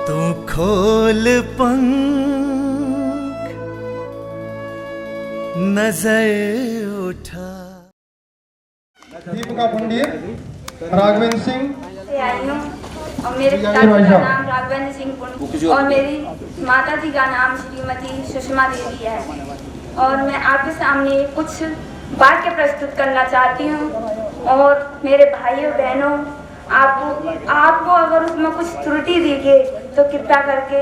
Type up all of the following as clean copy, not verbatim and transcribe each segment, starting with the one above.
तू खोल पंख नजर उठा। दीपिका पंडित, राघवेंद्र सिंह से आई हूँ और मेरे पिताजी का नाम राघवेंद्र सिंह पंडित और मेरी माता जी का नाम श्रीमती सुषमा देवी है। और मैं आपके सामने कुछ वाक्य प्रस्तुत करना चाहती हूँ और मेरे भाइयों बहनों आपको अगर उसमें कुछ त्रुटि दिखे तो कृपया करके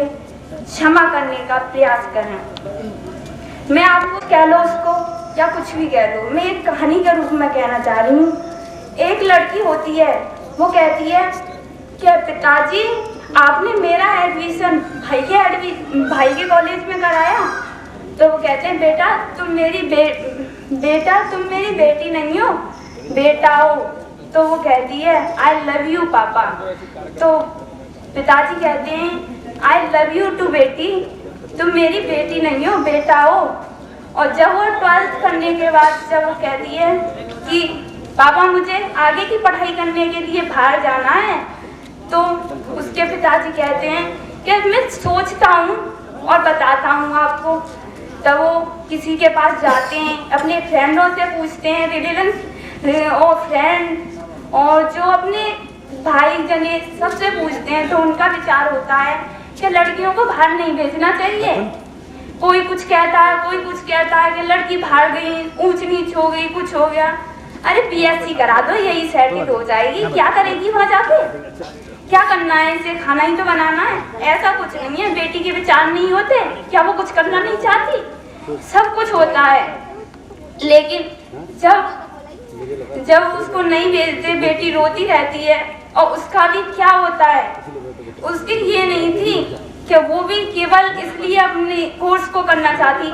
क्षमा करने का प्रयास करें। मैं आपको कह लो उसको या कुछ भी कह लो, मैं एक कहानी के रूप में कहना चाह रही हूँ। एक लड़की होती है, वो कहती है कि पिताजी आपने मेरा एडमिशन भाई के कॉलेज में कराया। तो वो कहते हैं बेटा तुम मेरी बेटी नहीं हो, बेटा हो। तो वो कहती है आई लव यू पापा। तो पिताजी कहते हैं आई लव यू टू बेटी, तुम मेरी बेटी नहीं हो, बेटा हो। और जब वो 12th करने के बाद जब वो कहती है कि पापा मुझे आगे की पढ़ाई करने के लिए बाहर जाना है, तो उसके पिताजी कहते हैं कि मैं सोचता हूँ और बताता हूँ आपको। तब वो किसी के पास जाते हैं, अपने फ्रेंडों से पूछते हैं, रिलेशन और फ्रेंड और जो अपने भाई जने सबसे पूछते हैं। तो उनका विचार होता है कि लड़कियों को बाहर नहीं भेजना चाहिए। कोई कुछ कहता है, कोई कुछ कहता है कि लड़की बाहर गई, ऊंच नीच हो गई, कुछ हो गया। अरे बीएससी करा दो, यही सेटिंग हो जाएगी। क्या करेगी वहाँ जाके? क्या करना है इसे? खाना ही तो बनाना है। ऐसा कुछ नहीं है, बेटी के विचार नहीं होते क्या? वो कुछ करना नहीं चाहती? सब कुछ होता है, लेकिन जब उसको नहीं भेजते बेटी रोती रहती है। और उसका भी क्या होता है, उसकी ये नहीं थी कि वो भी केवल इसलिए अपने कोर्स को करना चाहती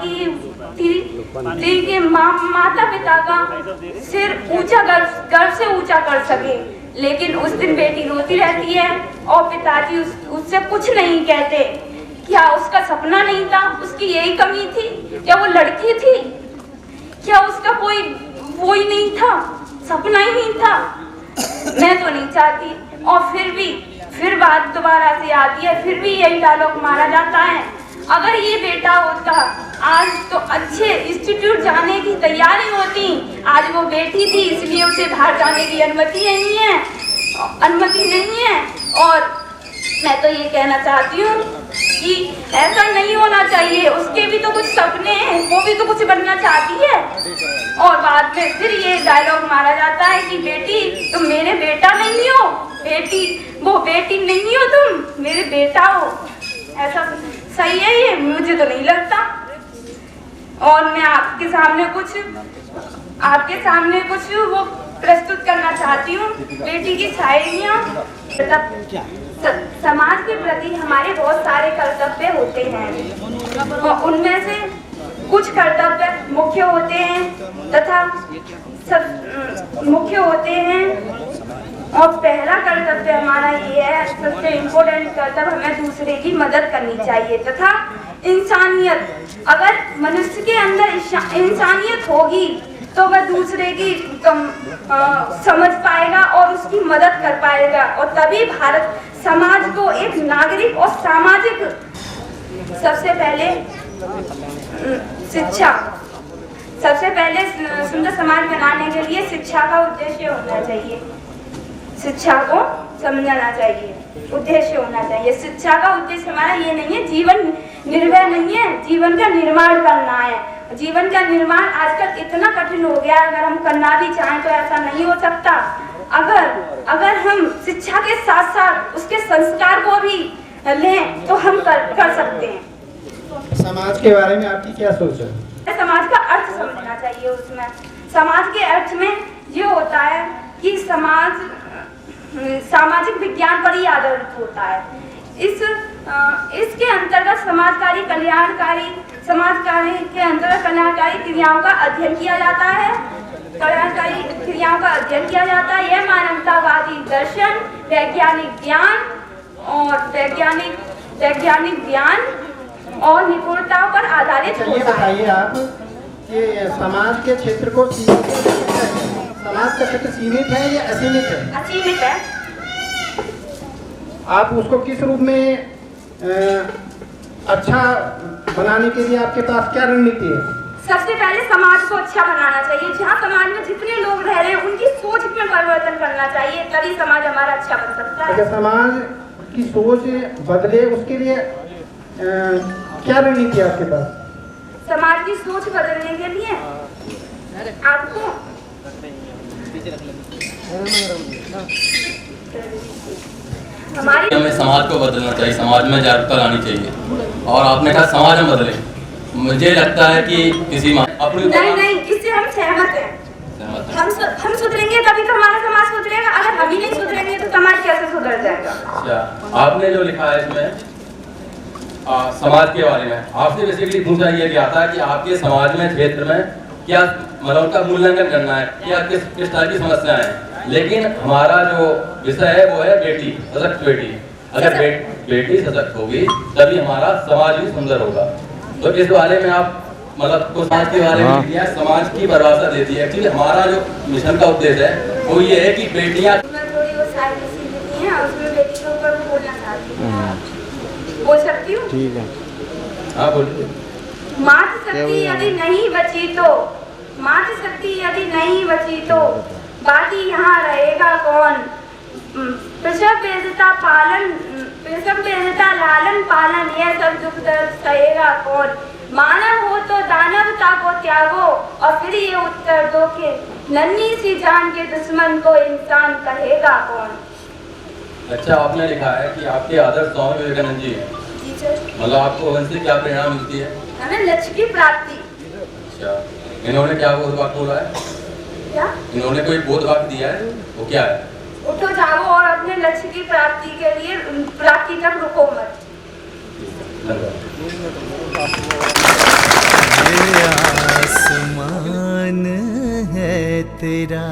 कि माता पिता का सिर ऊंचा गर्व से ऊंचा कर सके। लेकिन उस दिन बेटी रोती रहती है और पिताजी उससे कुछ नहीं कहते। क्या उसका सपना नहीं था? उसकी यही कमी थी? क्या वो लड़की थी? क्या उसका कोई वो ही नहीं था, सपना ही नहीं था? मैं तो नहीं चाहती। और फिर बात दोबारा से आती है, फिर भी यही डायलॉग मारा जाता है, अगर ये बेटा होता आज तो अच्छे इंस्टीट्यूट जाने की तैयारी होती। आज वो बेटी थी इसलिए उसे बाहर जाने की अनुमति नहीं है। और मैं तो ये कहना चाहती हूँ कि ऐसा नहीं होना चाहिए। उसके भी तो कुछ सपने हैं, वो भी तो कुछ बनना चाहती है। और बाद में फिर ये डायलॉग मारा जाता है कि बेटी तुम मेरे बेटा नहीं हो, वो बेटी नहीं हो, तुम मेरे बेटा हो। ऐसा सही है ये? मुझे तो नहीं लगता। और मैं आपके सामने कुछ वो प्रस्तुत करना चाहती हूँ, बेटी की शायरियाँ। समाज के प्रति हमारे बहुत सारे कर्तव्य होते हैं और उनमें से कुछ कर्तव्य मुख्य होते हैं तथा मुख्य होते हैं। और पहला कर्तव्य हमारा ये है, सबसे इम्पोर्टेंट कर्तव्य, हमें दूसरे की मदद करनी चाहिए तथा इंसानियत। अगर मनुष्य के अंदर इंसानियत होगी तो वह दूसरे की समझ पाएगा और उसकी मदद कर पाएगा। और तभी भारत समाज को एक नागरिक और सामाजिक, सबसे पहले शिक्षा, सबसे पहले सुंदर समाज बनाने के लिए शिक्षा का उद्देश्य होना चाहिए। शिक्षा को समझना चाहिए, उद्देश्य होना चाहिए। शिक्षा का उद्देश्य हमारा ये नहीं है जीवन निर्भय नहीं है, जीवन का निर्माण करना है। जीवन का निर्माण आजकल इतना कठिन हो गया, अगर हम करना भी चाहें तो ऐसा नहीं हो सकता। अगर हम शिक्षा के साथ साथ उसके संस्कार को भी लें तो हम कर सकते हैं। समाज के बारे में आपकी क्या सोच है? समाज का अर्थ समझना चाहिए। उसमें समाज के अर्थ में ये होता है कि समाज सामाजिक विज्ञान पर ही आधारित होता है। इसके अंतर्गत समाजकारी क्रियाओं का अध्ययन किया जाता है। यह मानवतावादी दर्शन, वैज्ञानिक ज्ञान और निपुणताओं पर आधारित होता है। ये बताइए आप कि समाज के क्षेत्र को समाज का क्षेत्र सीमित है या असीमित है? असीमित है। आप उसको किस रूप में अच्छा बनाने के लिए आपके पास क्या रणनीति है? सबसे पहले समाज को अच्छा बनाना चाहिए। जहाँ समाज में जितने लोग रह रहे हैं उनकी सोच में परिवर्तन करना चाहिए, तभी समाज हमारा अच्छा बन सकता है। अगर समाज की सोच बदले उसके लिए क्या रणनीति है आपके पास? समाज की सोच बदलने के लिए आपको हमारी हमें समाज को बदलना चाहिए, समाज में जागरूकता लानी चाहिए। और आपने कहा समाज हम बदले, मुझे लगता है कि किसी अपनी नहीं, इससे हम सहमत हैं। हम सुधरेंगे तभी तो हमारा समाज सुधरेगा। अगर हम ही नहीं सुधरेंगे तो समाज कैसे सुधर जाएगा? अच्छा, आपने जो लिखा है इसमें समाज के बारे में, आपसे बेसिकली पूछा ये गया था कि आपके समाज में क्षेत्र में क्या मतलब उनका मूल्यांकन करना है, क्या किस तरह की समस्याएं हैं। लेकिन हमारा जो विषय है वो है बेटी, सशक्त बेटी। अगर बेटी सशक्त होगी तभी हमारा समाज भी सुंदर होगा। तो इस बारे में आप मतलब तो समाज के बारे में दिया, समाज की परिभाषा दे दी है। एक्चुअली हमारा जो मिशन का उद्देश्य है वो ये है कि बेटियां बोल सकती हूँ? ठीक है, हाँ बोलिए। मातृशक्ति यदि नहीं बची तो, मातृशक्ति यदि नहीं बची तो बाकी यहाँ रहेगा कौन? प्रसव वेदना पालन, प्रसव वेदना लालन पालन, यह सब दुख दर्द सहेगा कौन? मानव हो तो दानवता को त्यागो और फिर ये उत्तर दो कि नन्ही सी जान के दुश्मन को इंसान कहेगा कौन? अच्छा, आपने लिखा है कि आपके आदर्श स्वामी विवेकानंद जी हैं। मतलब आपको उनसे क्या प्रेरणा मिलती है? हमें लक्ष्य की प्राप्ति। अच्छा, इन्होंने क्या बोध वाक्य बोला है? क्या? इन्होंने कोई बोध वाक्य दिया है, वो क्या है? उठो जाओ और अपने लक्ष्य की प्राप्ति के लिए प्राप्ति तक रुको मत। ये आसमान है तेरा।